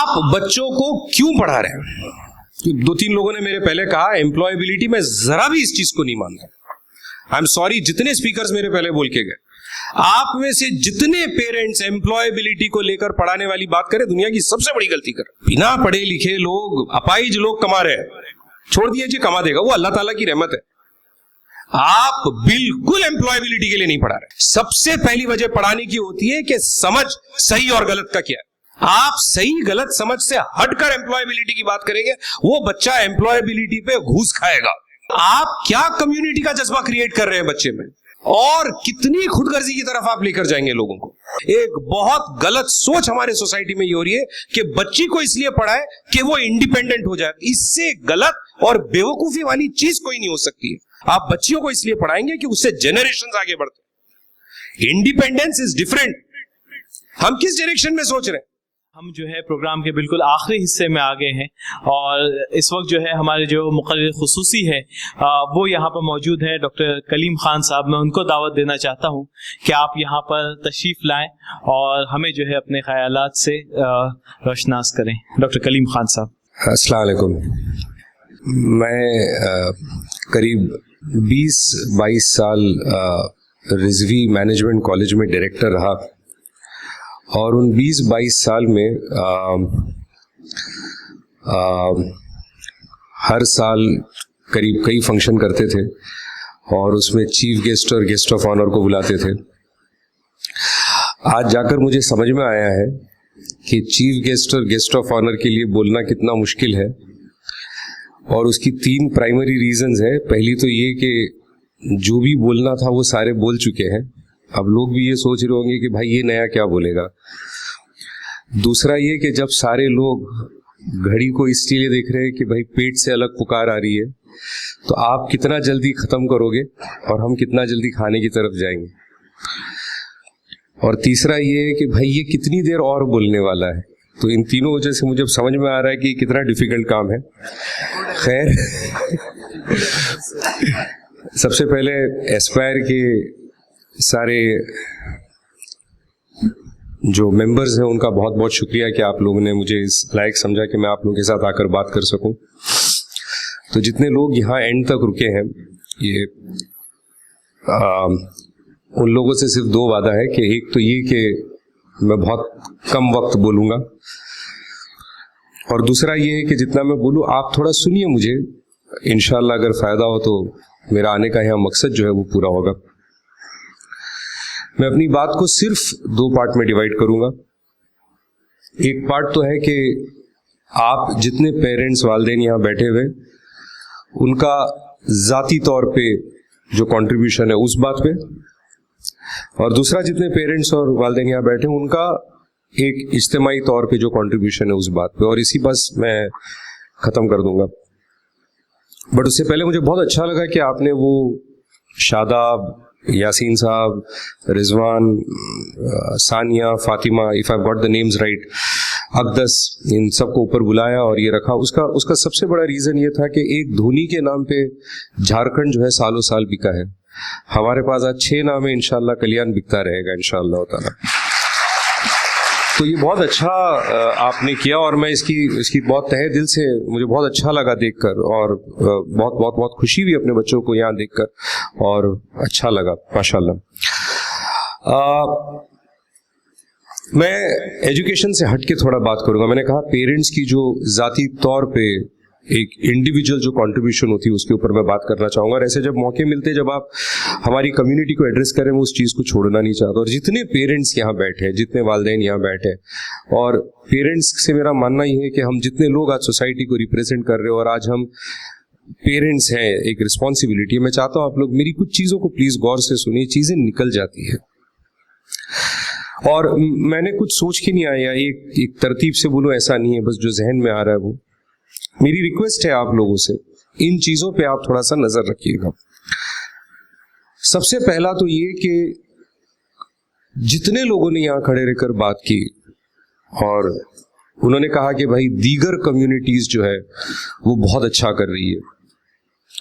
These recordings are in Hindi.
आप बच्चों को क्यों पढ़ा रहे हैं? 2-3 लोगों ने मेरे पहले कहा एम्प्लॉयबिलिटी, में जरा भी इस चीज को नहीं मानता। आई एम सॉरी, जितने स्पीकर्स मेरे पहले बोल के गए, आप में से जितने पेरेंट्स एम्प्लॉयबिलिटी को लेकर पढ़ाने वाली बात करें, दुनिया की सबसे बड़ी गलती कर। बिना पढ़े लिखे लोग, अपाहिज लोग कमा रहे हैं, छोड़ दीजिए कमा देगा, वो अल्लाह ताला की रहमत है। आप बिल्कुल एम्प्लॉयबिलिटी के लिए नहीं पढ़ा रहे। सबसे पहली वजह पढ़ाने की होती है कि समझ सही और गलत का क्या है। आप सही गलत समझ से हटकर एम्प्लॉयबिलिटी की बात करेंगे, वो बच्चा एम्प्लॉयबिलिटी पे घूस खाएगा। आप क्या कम्युनिटी का जज्बा क्रिएट कर रहे हैं बच्चे में, और कितनी खुदगर्जी की तरफ आप लेकर जाएंगे लोगों को। एक बहुत गलत सोच हमारे सोसाइटी में ये हो रही है कि बच्ची को इसलिए पढ़ाए कि वो इंडिपेंडेंट हो जाए। इससे गलत और बेवकूफी वाली चीज कोई नहीं हो सकती है। आप बच्चियों को इसलिए पढ़ाएंगे कि उससे जनरेशंस आगे बढ़ते हैं। Independence is different. हम किस डायरेक्शन में सोच रहे हैं? हम जो है प्रोग्राम के बिल्कुल आखिरी हिस्से में आ गए हैं, और इस वक्त जो है हमारे जो मुक़र्रिर खुसूसी है वो यहाँ पर मौजूद है, डॉक्टर कलीम खान साहब। मैं उनको दावत देना चाहता हूँ कि आप यहाँ पर तशरीफ़ लाएं और हमें जो है अपने ख़यालात से रोशनास करें। डॉक्टर कलीम खान साहब। अस्सलाम वालेकुम। मैं करीब 20-22 साल रिजवी मैनेजमेंट कॉलेज में डायरेक्टर रहा, और उन 20-22 साल में हर साल करीब कई फंक्शन करते थे, और उसमें चीफ गेस्ट और गेस्ट ऑफ ऑनर को बुलाते थे। आज जाकर मुझे समझ में आया है कि चीफ गेस्ट और गेस्ट ऑफ ऑनर के लिए बोलना कितना मुश्किल है, और उसकी 3 प्राइमरी रीजंस है। पहली तो ये कि जो भी बोलना था वो सारे बोल चुके हैं। अब लोग भी ये सोच रहे होंगे कि भाई ये नया क्या बोलेगा। दूसरा ये कि जब सारे लोग घड़ी को इसलिए देख रहे हैं कि भाई पेट से अलग पुकार आ रही है, तो आप कितना जल्दी ख़त्म करोगे और हम कितना जल्दी खाने की तरफ जाएंगे। और तीसरा ये है कि भाई ये कितनी देर और बोलने वाला है। तो इन तीनों वजह से मुझे समझ में आ रहा है कि कितना डिफ़िकल्ट काम है। खैर सबसे पहले एस्पायर के सारे जो मेंबर्स हैं उनका बहुत बहुत शुक्रिया कि आप लोगों ने मुझे इस लायक समझा कि मैं आप लोगों के साथ आकर बात कर सकूं। तो जितने लोग यहाँ एंड तक रुके हैं, ये उन लोगों से सिर्फ 2 वादा है कि एक तो ये कि मैं बहुत कम वक्त बोलूँगा, और दूसरा ये है कि जितना मैं बोलूँ आप थोड़ा सुनिए मुझे। इंशाल्लाह अगर फ़ायदा हो तो मेरा आने का यहाँ मकसद जो है वो पूरा होगा। मैं अपनी बात को सिर्फ 2 पार्ट में डिवाइड करूँगा। एक पार्ट तो है कि आप जितने पेरेंट्स वालिदैन यहाँ बैठे हुए, उनका ज़ाती तौर पे जो कंट्रीब्यूशन है उस बात पे, और दूसरा जितने पेरेंट्स और वालिदैन यहाँ बैठे हैं उनका एक इज्तिमाई तौर पे जो कंट्रीब्यूशन है उस बात पे, और इसी बस मैं ख़त्म कर दूंगा। बट उससे पहले मुझे बहुत अच्छा लगा कि आपने वो शादाब, यासीन साहब, Rizwan, Sania, Fatima, if I got the names right, Aqdas, इन सबको ऊपर बुलाया और ये रखा। उसका सबसे बड़ा रीज़न ये था कि एक धोनी के नाम पे झारखंड जो है सालों साल बिका है। हमारे पास आज 6 नाम है, इंशाल्लाह कल्याण बिकता रहेगा इंशाल्लाह ताला। तो ये बहुत अच्छा आपने किया, और मैं इसकी बहुत तहे दिल से, मुझे बहुत अच्छा लगा देखकर, और बहुत बहुत बहुत खुशी हुई अपने बच्चों को यहाँ देखकर, और अच्छा लगा माशाल्लाह। मैं एजुकेशन से हट के थोड़ा बात करूँगा। मैंने कहा पेरेंट्स की जो ज़ाती तौर पे एक इंडिविजुअल जो कंट्रीब्यूशन होती है उसके ऊपर मैं बात करना चाहूँगा। और ऐसे जब मौके मिलते, जब आप हमारी कम्युनिटी को एड्रेस करें, मैं उस चीज़ को छोड़ना नहीं चाहता। और जितने पेरेंट्स यहाँ बैठे हैं, जितने वालिदैन यहाँ बैठे हैं, और पेरेंट्स से मेरा मानना ये है कि हम जितने लोग आज सोसाइटी को रिप्रेजेंट कर रहे हो, और आज हम पेरेंट्स हैं, एक रिस्पॉन्सिबिलिटी है। मैं चाहता हूँ आप लोग मेरी कुछ चीज़ों को प्लीज़ गौर से सुनिए। चीज़ें निकल जाती है, और मैंने कुछ सोच के नहीं आया, एक तरतीब से बोलूँ ऐसा नहीं है, बस जो जहन में आ रहा है वो। मेरी रिक्वेस्ट है आप लोगों से, इन चीज़ों पे आप थोड़ा सा नज़र रखिएगा। सबसे पहला तो ये कि जितने लोगों ने यहाँ खड़े रहकर बात की, और उन्होंने कहा कि भाई दीगर कम्युनिटीज़ जो है वो बहुत अच्छा कर रही है,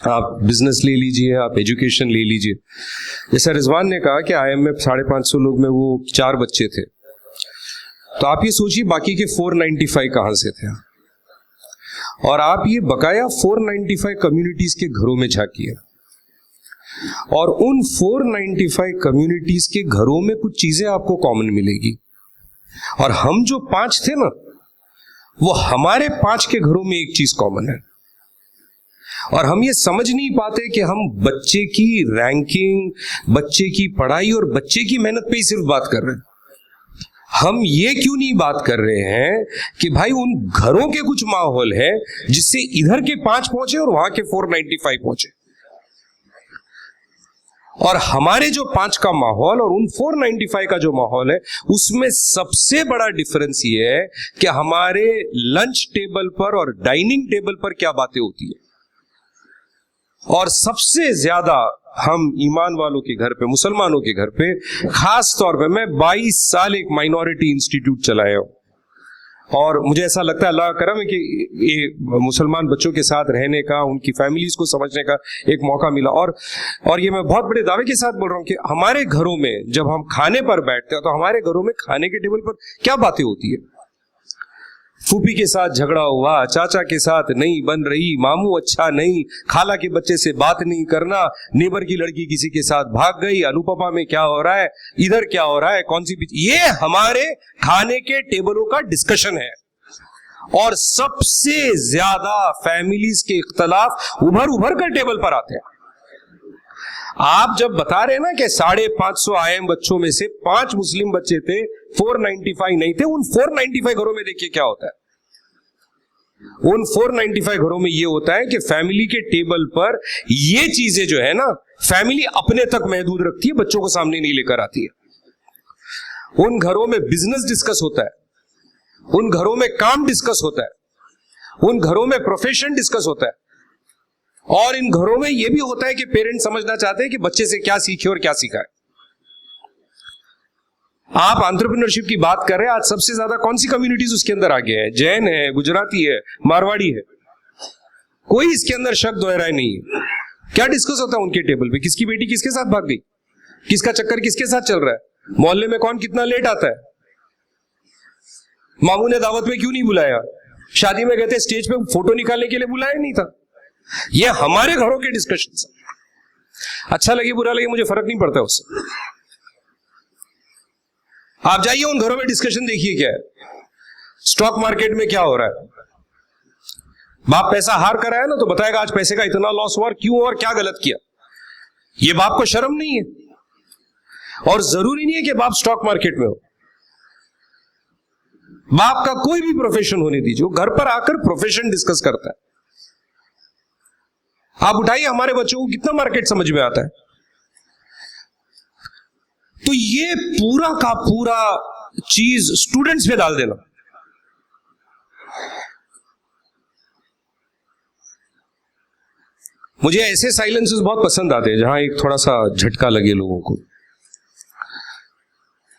आप बिजनेस ले लीजिए, आप एजुकेशन ले लीजिए। जैसा रिजवान ने कहा कि IMF 550 लोग में वो 4 बच्चे थे, तो आप ये सोचिए बाकी के 495 कहां से थे, और आप ये बकाया 495 कम्युनिटीज के घरों में झांकिए, और उन 495 कम्युनिटीज के घरों में कुछ चीजें आपको कॉमन मिलेगी। और हम जो 5 थे ना, वो हमारे 5 के घरों में एक चीज कॉमन है, और हम ये समझ नहीं पाते कि हम बच्चे की रैंकिंग, बच्चे की पढ़ाई और बच्चे की मेहनत पे ही सिर्फ बात कर रहे हैं। हम ये क्यों नहीं बात कर रहे हैं कि भाई उन घरों के कुछ माहौल है जिससे इधर के 5 पहुंचे और वहां के 495 पहुंचे, और हमारे जो 5 का माहौल और उन 495 का जो माहौल है, उसमें सबसे बड़ा डिफरेंस ये है कि हमारे लंच टेबल पर और डाइनिंग टेबल पर क्या बातें होती है। और सबसे ज्यादा हम ईमान वालों के घर पे, मुसलमानों के घर पे खास तौर पे, मैं 22 साल एक माइनॉरिटी इंस्टीट्यूट चलाया हूं, और मुझे ऐसा लगता है अल्लाह का करम है कि ये मुसलमान बच्चों के साथ रहने का, उनकी फैमिलीज को समझने का एक मौका मिला। और ये मैं बहुत बड़े दावे के साथ बोल रहा हूं कि हमारे घरों में जब हम खाने पर बैठते हैं तो हमारे घरों में खाने के टेबल पर क्या बातें होती है। फूफी के साथ झगड़ा हुआ, चाचा के साथ नहीं बन रही, मामू अच्छा नहीं, खाला के बच्चे से बात नहीं करना, नेबर की लड़की किसी के साथ भाग गई, अनुपमा में क्या हो रहा है, इधर क्या हो रहा है, कौन सी ये हमारे खाने के टेबलों का डिस्कशन है। और सबसे ज्यादा फैमिलीज के इख्तलाफ उभर कर टेबल पर आते हैं। आप जब बता रहे हैं ना कि 550 IIM बच्चों में से 5 मुस्लिम बच्चे थे, 495 नहीं थे, उन 495 घरों में देखिए क्या होता है। उन 495 घरों में ये होता है कि फैमिली के टेबल पर ये चीजें जो है ना, फैमिली अपने तक महदूद रखती है, बच्चों को सामने नहीं लेकर आती है। उन घरों में बिजनेस डिस्कस होता है, उन घरों में काम डिस्कस होता है, उन घरों में प्रोफेशन डिस्कस होता है, और इन घरों में यह भी होता है कि पेरेंट्स समझना चाहते हैं कि बच्चे से क्या सीखे और क्या सीखा है। आप एंटरप्रेन्योरशिप की बात कर रहे हैं, आज सबसे ज्यादा कौन सी कम्युनिटीज उसके अंदर आगे है? जैन है, गुजराती है, मारवाड़ी है, कोई इसके अंदर शक दोहराए नहीं है। क्या डिस्कस होता है उनके टेबल पे? किसकी बेटी किसके साथ भाग गई, किसका चक्कर किसके साथ चल रहा है, मोहल्ले में कौन कितना लेट आता है, मामू ने दावत में क्यों नहीं बुलाया, शादी में गए थे स्टेज पे फोटो निकालने के लिए बुलाया नहीं था। ये हमारे घरों के डिस्कशन। अच्छा लगे बुरा लगे मुझे फर्क नहीं पड़ता उससे। आप जाइए उन घरों में डिस्कशन देखिए क्या है। स्टॉक मार्केट में क्या हो रहा है, बाप पैसा हार कर आया ना तो बताएगा आज पैसे का इतना लॉस हुआ, क्यों और क्या गलत किया। ये बाप को शर्म नहीं है, और जरूरी नहीं है कि बाप स्टॉक मार्केट में हो। बाप का कोई भी प्रोफेशन होने दीजिए, वो घर पर आकर प्रोफेशन डिस्कस करता है। आप उठाइए हमारे बच्चों को कितना मार्केट समझ में आता है। तो ये पूरा का पूरा चीज स्टूडेंट्स पे डाल देना। मुझे ऐसे साइलेंसेस बहुत पसंद आते हैं जहां एक थोड़ा सा झटका लगे लोगों को।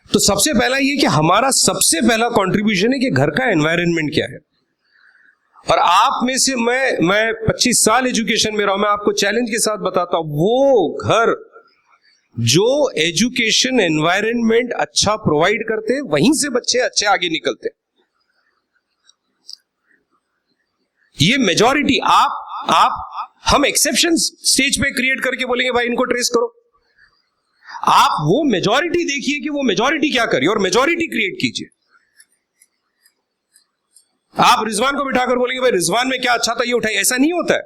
तो सबसे पहला ये कि हमारा सबसे पहला कंट्रीब्यूशन है कि घर का एनवायरनमेंट क्या है। और आप में से मैं 25 साल एजुकेशन में रहा हूं, मैं आपको चैलेंज के साथ बताता हूं, वो घर जो एजुकेशन एनवायरनमेंट अच्छा प्रोवाइड करते हैं, वहीं से बच्चे अच्छे आगे निकलते हैं। ये मेजॉरिटी हम एक्सेप्शन स्टेज पे क्रिएट करके बोलेंगे भाई इनको ट्रेस करो। आप वो मेजॉरिटी देखिए कि वो मेजॉरिटी क्या करी और मेजॉरिटी क्रिएट कीजिए। आप रिजवान को बिठाकर बोलेंगे भाई रिजवान में क्या अच्छा था ये उठाइए, ऐसा नहीं होता है।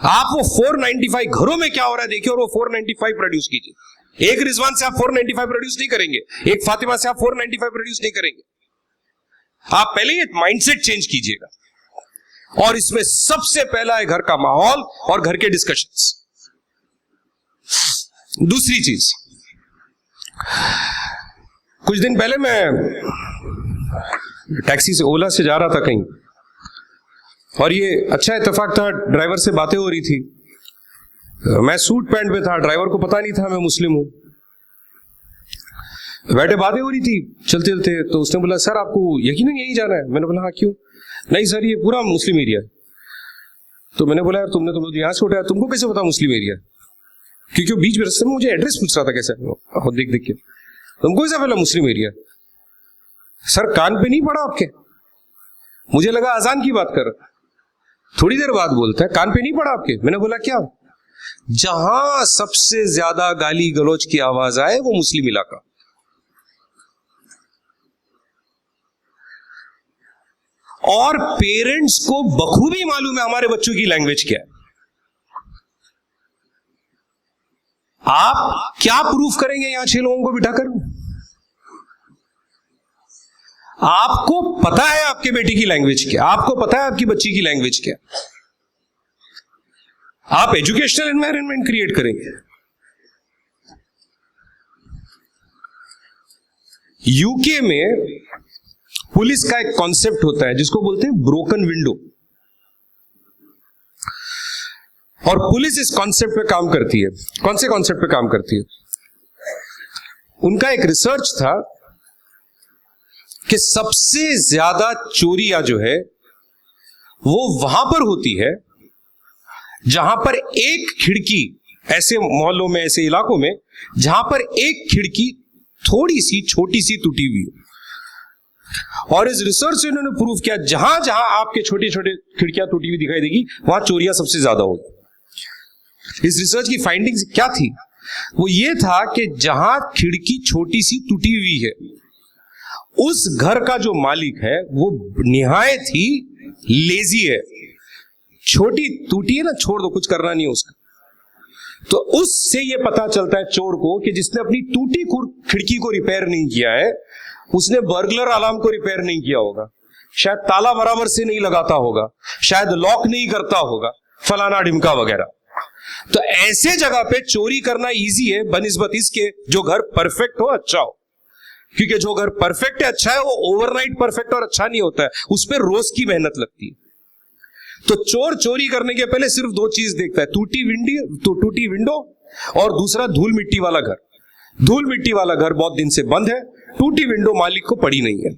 आप वो 495 घरों में क्या हो रहा है देखिए और वो 495 प्रोड्यूस कीजिए। एक रिजवान से आप 495 प्रोड्यूस नहीं करेंगे, एक फातिमा से आप 495 प्रोड्यूस नहीं करेंगे। आप पहले ये माइंडसेट चेंज कीजिएगा, और इसमें सबसे पहला है घर का माहौल और घर के डिस्कशंस। दूसरी चीज, कुछ दिन पहले मैं टैक्सी से, ओला से जा रहा था कहीं, और ये अच्छा इत्तेफाक था, ड्राइवर से बातें हो रही थी। मैं सूट पैंट में था, ड्राइवर को पता नहीं था मैं मुस्लिम हूं। बैठे बातें हो रही थी चलते चलते, तो उसने बोला सर आपको यकीनन यहीं जाना है? मैंने बोला हाँ क्यों? नहीं सर ये पूरा मुस्लिम एरिया है। तो मैंने बोला यार तुमने तो यहां से उठाया, तुमको कैसे पता मुस्लिम एरिया? क्योंकि बीच में रास्ते में मुझे एड्रेस पूछ रहा था कैसे, देख देख के तुमको कैसे पता मुस्लिम एरिया? सर कान पे नहीं पड़ा आपके? मुझे लगा अजान की बात कर रहा। थोड़ी देर बाद बोलता है कान पे नहीं पड़ा आपके? मैंने बोला क्या? जहां सबसे ज्यादा गाली गलौज की आवाज आए वो मुस्लिम इलाका। और पेरेंट्स को बखूबी मालूम है हमारे बच्चों की लैंग्वेज क्या है। आप क्या प्रूफ करेंगे यहां 6 लोगों को बिठाकर? आपको पता है आपके बेटी की लैंग्वेज क्या, आपको पता है आपकी बच्ची की लैंग्वेज क्या। आप एजुकेशनल एनवायरनमेंट क्रिएट करेंगे। यूके में पुलिस का एक कॉन्सेप्ट होता है जिसको बोलते हैं ब्रोकन विंडो, और पुलिस इस कॉन्सेप्ट पे काम करती है। कौन से कॉन्सेप्ट पे काम करती है? उनका एक रिसर्च था कि सबसे ज्यादा चोरियां जो है वो वहां पर होती है जहां पर एक खिड़की, ऐसे मोहल्लों में, ऐसे इलाकों में जहां पर एक खिड़की थोड़ी सी छोटी सी टूटी हुई हो। और इस रिसर्च से उन्होंने प्रूव किया जहां जहां आपके छोटे छोटे खिड़कियां टूटी हुई दिखाई देगी वहां चोरियां सबसे ज्यादा होगी। इस रिसर्च की फाइंडिंग्स क्या थी? वो ये था कि जहां खिड़की छोटी सी टूटी हुई है उस घर का जो मालिक है वो निहायत ही लेजी है। छोटी टूटी है ना, छोड़ दो, कुछ करना नहीं है उसका। तो उससे ये पता चलता है चोर को कि जिसने अपनी टूटी खिड़की को रिपेयर नहीं किया है उसने बर्गलर अलार्म को रिपेयर नहीं किया होगा, शायद ताला बराबर से नहीं लगाता होगा, शायद लॉक नहीं करता होगा, फलाना ढिमका वगैरह। तो ऐसे जगह पे चोरी करना इजी है बनिस्बत इसके जो घर परफेक्ट हो, अच्छा हो। क्योंकि जो घर परफेक्ट है, अच्छा है, वो ओवरनाइट परफेक्ट और अच्छा नहीं होता है, उस पर रोज की मेहनत लगती है। तो चोर चोरी करने के पहले सिर्फ 2 चीज देखता है, टूटी विंडो और दूसरा धूल मिट्टी वाला घर। धूल मिट्टी वाला घर बहुत दिन से बंद है, टूटी विंडो मालिक को पड़ी नहीं है।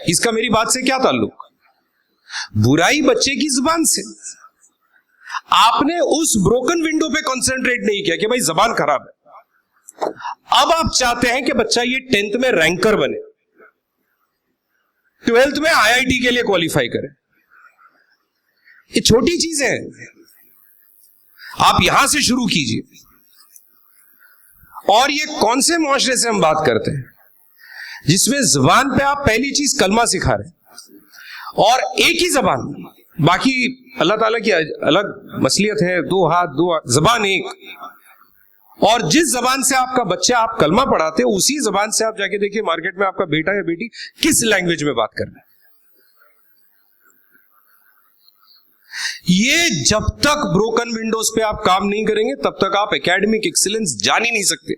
इसका मेरी बात से क्या ताल्लुक? बुराई बच्चे की जुबान से। आपने उस ब्रोकन विंडो पे कंसंट्रेट नहीं किया कि भाई जबान खराब है। अब आप चाहते हैं कि बच्चा ये 10th में रैंकर बने, 12th में IIT के लिए क्वालिफाई करे। ये छोटी चीज है, आप यहां से शुरू कीजिए। और ये कौन से मुआशरे से हम बात करते हैं जिसमें जबान पे आप पहली चीज कलमा सिखा रहे हैं और एक ही जबान, बाकी अल्लाह ताला की अलग मसलियत है, 2 हाथ 2 जबान एक। और जिस जबान से आपका बच्चा आप कलमा पढ़ाते हो उसी जबान से आप जाके देखिए मार्केट में आपका बेटा या बेटी किस लैंग्वेज में बात कर रहा है। ये जब तक ब्रोकन विंडोज पे आप काम नहीं करेंगे तब तक आप एकेडमिक एक्सीलेंस जान ही नहीं सकते।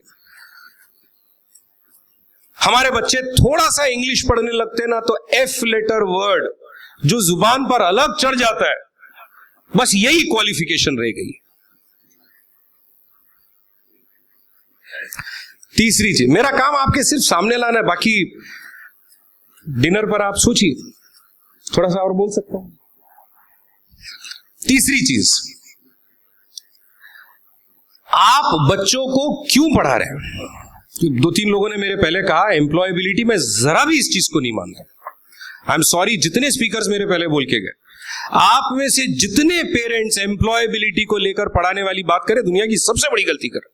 हमारे बच्चे थोड़ा सा इंग्लिश पढ़ने लगते ना तो F लेटर वर्ड जो जुबान पर अलग चढ़ जाता है, बस यही क्वालिफिकेशन रह गई। तीसरी चीज, मेरा काम आपके सिर्फ सामने लाना है, बाकी डिनर पर आप सोचिए, थोड़ा सा और बोल सकता हूं। तीसरी चीज, आप बच्चों को क्यों पढ़ा रहे हैं? 2-3 लोगों ने मेरे पहले कहा एम्प्लॉयबिलिटी, में जरा भी इस चीज को नहीं मानता। आई एम सॉरी, जितने स्पीकर्स मेरे पहले बोल के गए, आप में से जितने पेरेंट्स एम्प्लॉयबिलिटी को लेकर पढ़ाने वाली बात करें, दुनिया की सबसे बड़ी गलती कर।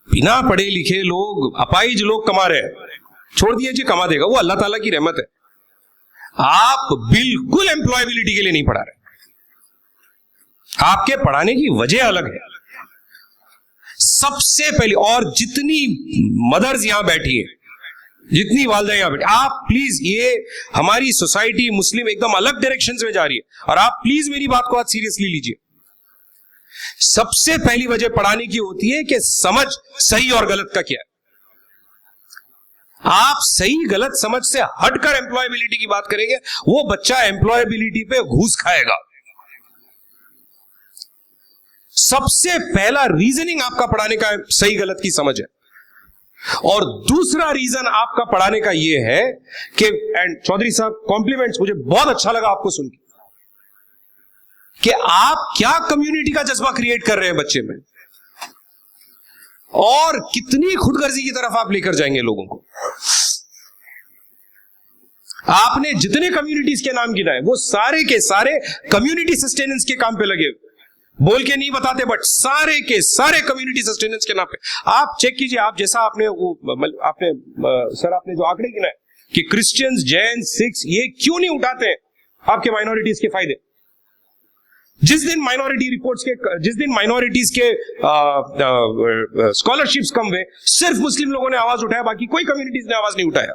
बिना पढ़े लिखे लोग, अपाहिज लोग कमा रहे हैं, छोड़ दीजिए कमा देगा, वो अल्लाह ताला की रहमत है। आप बिल्कुल एम्प्लॉयबिलिटी के लिए नहीं पढ़ा रहे, आपके पढ़ाने की वजह अलग है। सबसे पहले, और जितनी मदर्स यहां बैठी हैं, जितनी वालदा यहां बैठी, आप प्लीज, ये हमारी सोसाइटी मुस्लिम एकदम अलग डायरेक्शन में जा रही है और आप प्लीज मेरी बात को आज सीरियसली लीजिए। सबसे पहली वजह पढ़ाने की होती है कि समझ सही और गलत का क्या है। आप सही गलत समझ से हटकर एम्प्लॉयबिलिटी की बात करेंगे, वो बच्चा एम्प्लॉयबिलिटी पे घूस खाएगा। सबसे पहला रीजनिंग आपका पढ़ाने का सही गलत की समझ है। और दूसरा रीजन आपका पढ़ाने का यह है कि, एंड चौधरी साहब कॉम्प्लीमेंट्स, मुझे बहुत अच्छा लगा आपको सुन कि आप क्या कम्युनिटी का जज्बा क्रिएट कर रहे हैं बच्चे में। और कितनी खुदगर्जी की तरफ आप लेकर जाएंगे लोगों को। आपने जितने कम्युनिटीज के नाम गिनाए वो सारे के सारे कम्युनिटी सस्टेनेंस के काम पे लगे, बोल के नहीं बताते बट सारे के सारे कम्युनिटी सस्टेनेंस के नाम पे। आप चेक कीजिए, आप जैसा आपने आपने जो आंकड़े गिनाए कि क्रिश्चियंस, जैन, सिख्स ये क्यों नहीं उठाते हैं आपके माइनॉरिटीज के फायदे। जिस दिन माइनॉरिटीज के स्कॉलरशिप्स कम हुए, सिर्फ मुस्लिम लोगों ने आवाज उठाया, बाकी कोई कम्युनिटीज ने आवाज नहीं उठाया।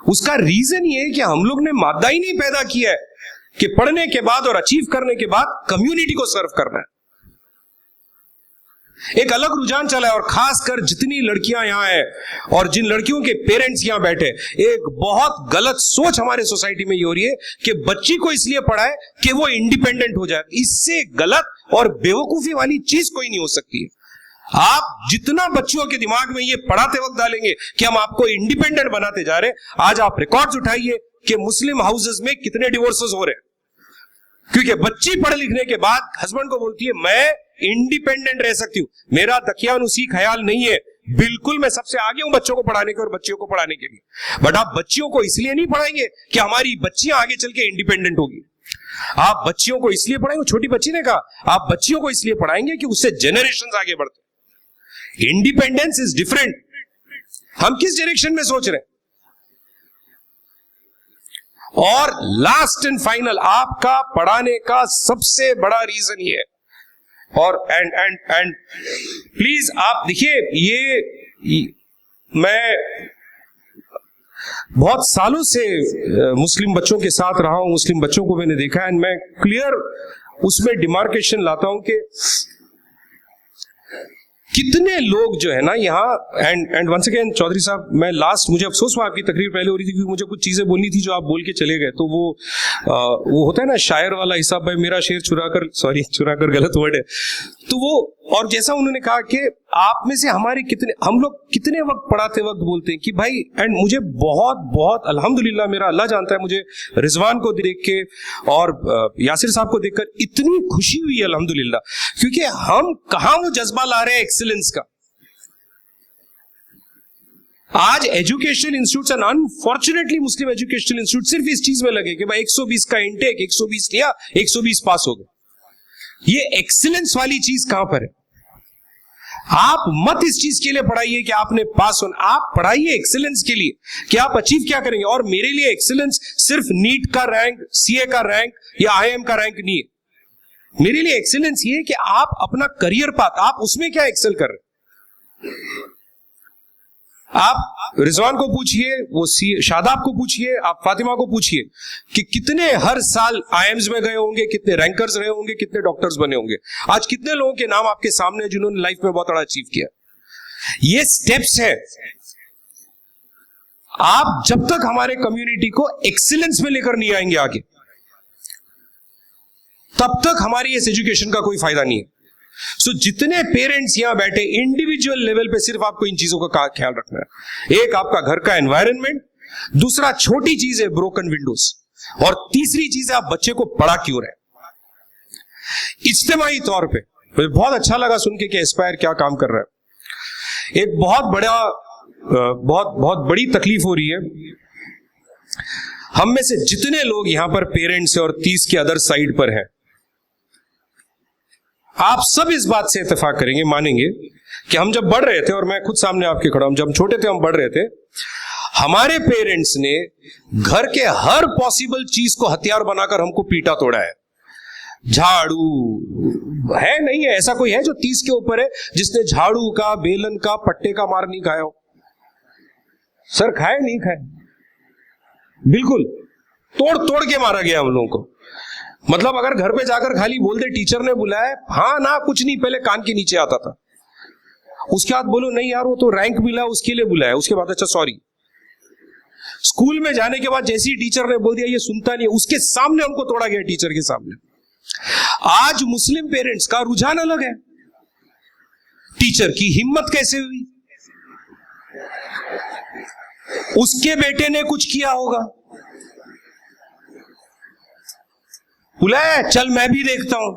उसका रीजन ये है कि हम लोग ने मादा ही नहीं पैदा किया है कि पढ़ने के बाद और अचीव करने के बाद कम्युनिटी को सर्व करना है। एक अलग रुझान चला है, और खासकर जितनी लड़कियां यहां हैं और जिन लड़कियों के पेरेंट्स यहां बैठे, एक बहुत गलत सोच हमारे सोसाइटी में ये हो रही है कि बच्ची को इसलिए पढ़ाए कि वो इंडिपेंडेंट हो जाए। इससे गलत और बेवकूफी वाली चीज कोई नहीं हो सकती है। आप जितना बच्चों के दिमाग में ये पढ़ाते वक्त डालेंगे कि हम आपको इंडिपेंडेंट बनाते जा रहे हैं, आज आप रिकॉर्ड्स उठाइए कि मुस्लिम हाउसेस में कितने डिवोर्सेस हो रहे हैं, क्योंकि बच्ची पढ़ लिखने के बाद हस्बैंड को बोलती है मैं इंडिपेंडेंट रह सकती हूं, मेरा दकियानुसी ख्याल नहीं है, बिल्कुल मैं सबसे आगे हूं बच्चों को पढ़ाने के और बच्चियों को पढ़ाने के लिए। बट आप बच्चियों को इसलिए नहीं पढ़ाएंगे कि हमारी बच्चियां आगे चल के इंडिपेंडेंट होगी। आप बच्चियों को इसलिए पढ़ाएंगे, छोटी बच्ची ने कहा, आप बच्चियों को इसलिए पढ़ाएंगे कि उससे जनरेशन आगे बढ़ते। Independence is different. हम किस डायरेक्शन में सोच रहे हैं? और लास्ट एंड फाइनल, आपका पढ़ाने का सबसे बड़ा रीजन ये है, और एंड प्लीज आप देखिए, ये मैं बहुत सालों से मुस्लिम बच्चों के साथ रहा हूं, मुस्लिम बच्चों को मैंने देखा है, एंड मैं क्लियर उसमें डिमार्केशन लाता हूं कि कितने लोग जो है ना यहाँ, एंड वंस अगेन चौधरी साहब, मैं लास्ट, मुझे अफसोस हुआ आपकी तकरीर पहले हो रही थी क्योंकि मुझे कुछ चीजें बोलनी थी जो आप बोल के चले गए। तो वो होता है ना शायर वाला हिसाब, भाई मेरा शेर चुरा कर गलत वर्ड है, तो वो, और जैसा उन्होंने कहा कि आप में से हम लोग कितने वक्त पढ़ाते वक्त बोलते हैं कि भाई, एंड मुझे बहुत अल्हम्दुलिल्लाह, मेरा अल्लाह जानता है, मुझे रिजवान को देख के और यासिर साहब को देखकर इतनी खुशी हुई अल्हम्दुलिल्लाह, क्योंकि हम कहां वो जज्बा ला रहे हैं एक्सीलेंस का। आज education institute and unfortunately Muslim education institute सिर्फ इस चीज में लगे कि भाई 120 का इंटेक, 120 लिया, 120 पास हो गए। ये एक्सीलेंस वाली चीज कहां पर है? आप मत इस चीज के लिए पढ़ाइए कि आपने पास होना, आप पढ़ाइए एक्सीलेंस के लिए कि आप अचीव क्या करेंगे। और मेरे लिए एक्सीलेंस सिर्फ नीट का रैंक, सीए का रैंक या आईएम का रैंक नहीं है। मेरे लिए एक्सीलेंस ये है कि आप अपना करियर पाथ, आप उसमें क्या एक्सेल कर रहे हैं। आप रिजवान को पूछिए, वो शादाब को पूछिए, आप फातिमा को पूछिए कि कितने हर साल आईएम्स में गए होंगे, कितने रैंकर्स रहे होंगे, कितने डॉक्टर्स बने होंगे। आज कितने लोगों के नाम आपके सामने जिन्होंने लाइफ में बहुत बड़ा अचीव किया। ये स्टेप्स है। आप जब तक हमारे कम्युनिटी को एक्सीलेंस में लेकर नहीं आएंगे आगे, तब तक हमारी इस एजुकेशन का कोई फायदा नहीं है। सो जितने पेरेंट्स यहां बैठे, इंडिविजुअल लेवल पे सिर्फ आपको इन चीजों का ख्याल रखना है। एक आपका घर का एनवायरनमेंट, दूसरा छोटी चीज है ब्रोकन विंडोज, और तीसरी चीज है आप बच्चे को पढ़ा क्यों रहे। इज्तिमाई तौर पे मुझे बहुत अच्छा लगा सुन के कि एस्पायर क्या काम कर रहा है। एक बहुत बड़ी तकलीफ हो रही है हम में से जितने लोग यहां पर पेरेंट्स और 30 के अदर साइड पर हैं, आप सब इस बात से इत्तेफाक करेंगे, मानेंगे कि हम जब बढ़ रहे थे, और मैं खुद सामने आपके खड़ा हूं, जब हम छोटे थे हम बढ़ रहे थे, हमारे पेरेंट्स ने घर के हर पॉसिबल चीज को हथियार बनाकर हमको पीटा तोड़ा है। झाड़ू है, नहीं है ऐसा कोई है जो 30 के ऊपर है जिसने झाड़ू का, बेलन का, पट्टे का मार नहीं खाया हो? सर खाए नहीं खाए, बिल्कुल तोड़ तोड़ के मारा गया हम लोगों को। मतलब अगर घर पे जाकर खाली बोल दे टीचर ने बुलाया, हाँ ना कुछ नहीं, पहले कान के नीचे आता था, उसके बाद बोलो नहीं यार वो तो रैंक मिला उसके लिए बुलाया, उसके बाद अच्छा सॉरी। स्कूल में जाने के बाद जैसे ही टीचर ने बोल दिया ये सुनता नहीं, उसके सामने हमको तोड़ा गया, टीचर के सामने। आज मुस्लिम पेरेंट्स का रुझान अलग है। टीचर की हिम्मत कैसे हुई, उसके बेटे ने कुछ किया होगा, बुलाया चल मैं भी देखता हूं,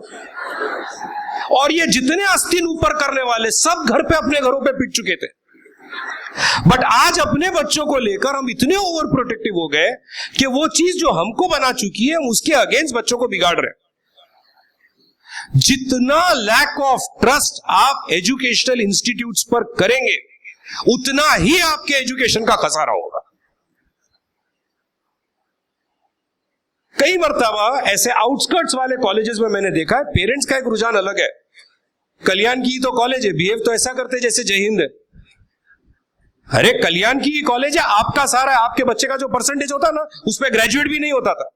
और ये जितने आस्तीन ऊपर करने वाले सब घर पे अपने घरों पे पिट चुके थे। बट आज अपने बच्चों को लेकर हम इतने ओवर प्रोटेक्टिव हो गए कि वो चीज जो हमको बना चुकी है उसके अगेंस्ट बच्चों को बिगाड़ रहे हैं। जितना लैक ऑफ ट्रस्ट आप एजुकेशनल इंस्टीट्यूट्स पर करेंगे उतना ही आपके एजुकेशन का खसारा होगा। कई मर्तबा ऐसे आउटस्कर्ट्स वाले कॉलेजेस में मैंने देखा है, पेरेंट्स का एक रुझान अलग है। कल्याण की तो कॉलेज है, बिहेव तो ऐसा करते जैसे जय हिंद है। अरे कल्याण की कॉलेज है, आपका सारा है, आपके बच्चे का जो परसेंटेज होता ना उस पर ग्रेजुएट भी नहीं होता था।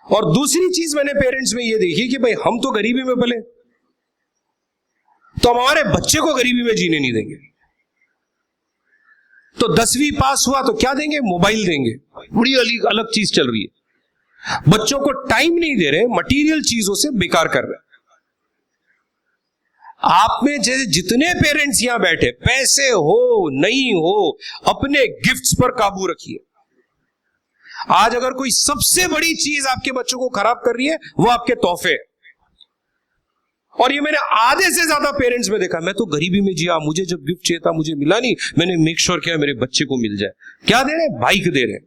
और दूसरी चीज मैंने पेरेंट्स में ये देखी कि भाई हम तो गरीबी में पले, तो हम हमारे बच्चे को गरीबी में जीने नहीं देंगे। तो 10वीं पास हुआ तो क्या देंगे? मोबाइल देंगे। बड़ी अलग चीज चल रही है। बच्चों को टाइम नहीं दे रहे, मटेरियल चीजों से बेकार कर रहे। आप में जितने पेरेंट्स यहां बैठे, पैसे हो नहीं हो, अपने गिफ्ट्स पर काबू रखिए। आज अगर कोई सबसे बड़ी चीज आपके बच्चों को खराब कर रही है वो आपके तोहफे। और ये मैंने आधे से ज्यादा पेरेंट्स में देखा, मैं तो गरीबी में जिया, मुझे जब गिफ्ट चाहिए था मुझे मिला नहीं, मैंने मेक श्योर किया मेरे बच्चे को मिल जाए। क्या दे रहे? बाइक दे रहे।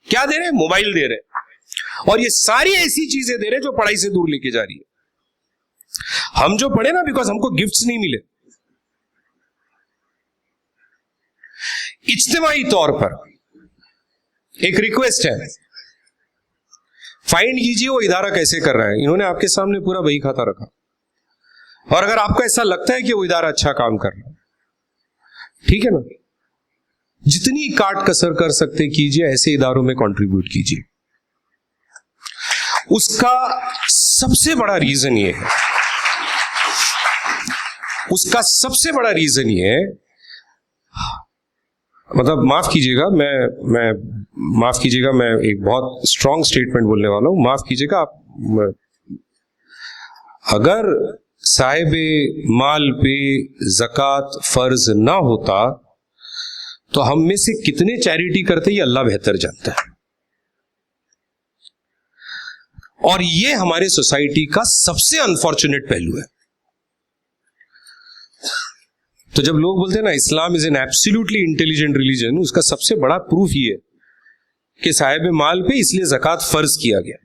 क्या दे रहे? मोबाइल दे रहे। और ये सारी ऐसी चीजें दे रहे जो पढ़ाई से दूर लेके जा रही है। हम जो पढ़े ना, बिकॉज हमको गिफ्ट्स नहीं मिले। इज्तिमाई तौर पर एक रिक्वेस्ट है, फाइंड कीजिए वो इदारा कैसे कर रहा है। इन्होंने आपके सामने पूरा बही खाता रखा, और अगर आपको ऐसा लगता है कि वो इदारा अच्छा काम कर रहा है, ठीक है ना, जितनी काट कसर कर सकते कीजिए, ऐसे इदारों में कंट्रीब्यूट कीजिए। उसका सबसे बड़ा रीजन ये है, उसका सबसे बड़ा रीजन ये है, मतलब माफ कीजिएगा, मैं माफ कीजिएगा, मैं एक बहुत स्ट्रॉन्ग स्टेटमेंट बोलने वाला हूं, माफ कीजिएगा आप। अगर साहिबे माल पे ज़कात फर्ज ना होता तो हम में से कितने चैरिटी करते, ये अल्लाह बेहतर जानता है। और ये हमारे सोसाइटी का सबसे अनफॉर्चुनेट पहलू है। तो जब लोग बोलते हैं ना Islam is an absolutely intelligent religion, उसका सबसे बड़ा प्रूफ ये है कि साहिब माल पे इसलिए ज़कात फर्ज किया गया।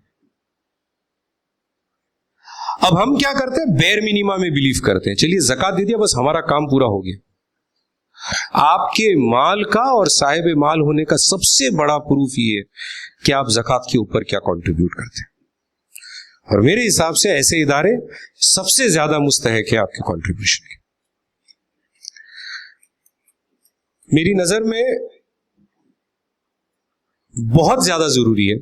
अब हम क्या करते हैं? बेर मिनिमा में बिलीव करते हैं, चलिए ज़कात दे दिया, बस हमारा काम पूरा हो गया। आपके माल का और साहिब माल होने का सबसे बड़ा प्रूफ ये है कि आप ज़कात के ऊपर क्या कंट्रीब्यूट करते हैं। और मेरे हिसाब से ऐसे इदारे सबसे ज्यादा मुस्तहक है आपके कंट्रीब्यूशन के। मेरी नजर में बहुत ज्यादा जरूरी है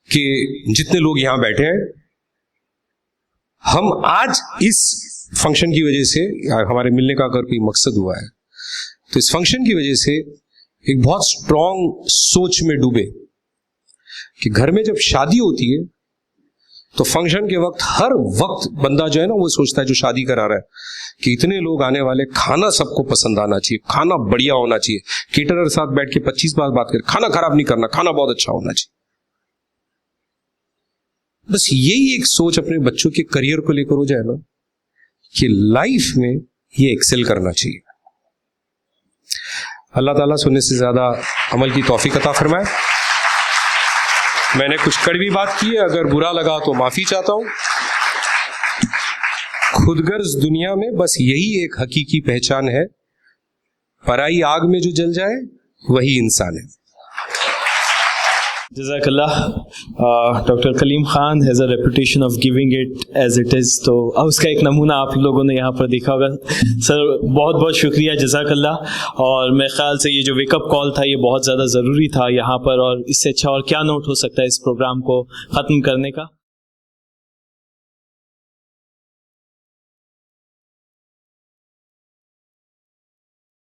कि जितने लोग यहां बैठे हैं, हम आज इस फंक्शन की वजह से, हमारे मिलने का अगर कोई मकसद हुआ है तो इस फंक्शन की वजह से एक बहुत स्ट्रॉन्ग सोच में डूबे कि घर में जब शादी होती है तो फंक्शन के वक्त हर वक्त बंदा जो है ना वो सोचता है, जो शादी करा रहा है, कि इतने लोग आने वाले, खाना सबको पसंद आना चाहिए, खाना बढ़िया होना चाहिए, केटरर साथ बैठ के 25 बात कर, खाना खराब नहीं करना, खाना बहुत अच्छा होना चाहिए। बस यही एक सोच अपने बच्चों के करियर को लेकर हो जाए ना, कि लाइफ में ये एक्सेल करना चाहिए। अल्लाह ताला सुनने से ज्यादा अमल की तौफीक अता फरमाए। मैंने कुछ कड़वी बात की है, अगर बुरा लगा तो माफी चाहता हूं। खुदगर्ज दुनिया में बस यही एक हकीकी पहचान है, पराई आग में जो जल जाए वही इंसान है। जज़ाकल्लाह। Doctor Kaleem Khan has a reputation of giving it as it is, तो उसका एक नमूना आप लोगों ने यहाँ पर देखा होगा। सर बहुत बहुत शुक्रिया, जज़ाकल्लाह। और मेरे ख्याल से ये जो वेकअप कॉल था ये बहुत ज़्यादा ज़रूरी था यहाँ पर, और इससे अच्छा और क्या नोट हो सकता है इस प्रोग्राम को ख़त्म करने का।